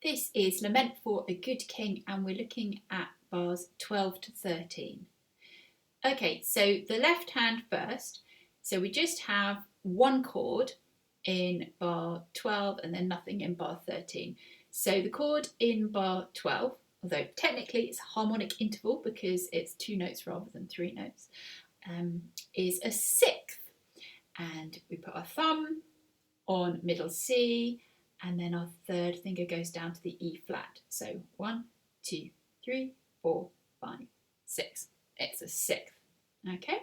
This is Lament for a Good King, and we're looking at bars 12 to 13. Okay, so the left hand first. So we just have one chord in bar 12 and then nothing in bar 13. So the chord in bar 12, although technically it's a harmonic interval because it's 2 notes rather than 3 notes, is a sixth. And we put our thumb on middle C, and then our third finger goes down to the E flat. So 1, 2, 3, 4, 5, 6. It's a sixth. Okay,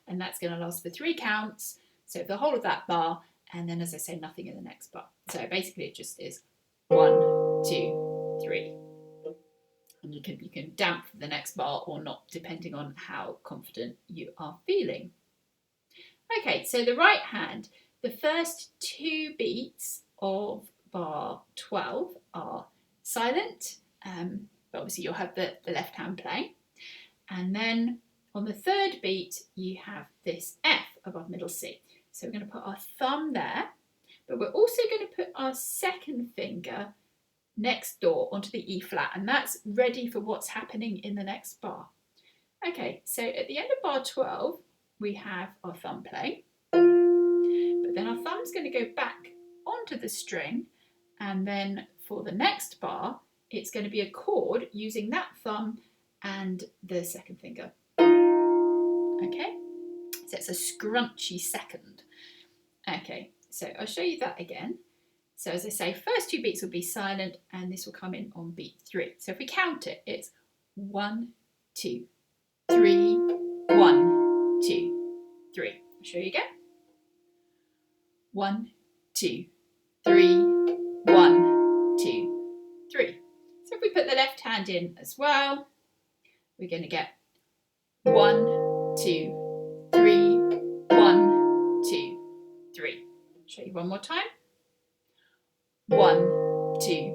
and that's going to last for 3 counts. So the whole of that bar, and then as I say, nothing in the next bar. So basically it just is 1, 2, 3. And you can damp the next bar or not, depending on how confident you are feeling. Okay, so the right hand, the first 2 beats of bar 12 are silent, but obviously you'll have the left hand playing. And then on the third beat, you have this F above middle C. So we're going to put our thumb there, but we're also going to put our second finger next door onto the E flat, and that's ready for what's happening in the next bar. Okay, so at the end of bar 12, we have our thumb playing, but then our thumb's going to go back onto the string, and then for the next bar, it's going to be a chord using that thumb and the second finger. Okay, so it's a scrunchy second. Okay, so I'll show you that again. So as I say, first 2 beats will be silent, and this will come in on beat 3. So if we count it, it's 1, 2, 3, 1, 2, 3. I'll show you again. 1, 2, 3, 1, 2, 3. So if we put the left hand in as well, we're going to get 1, 2, 3, 1, 2, 3. I'll show you one more time. 1, 2,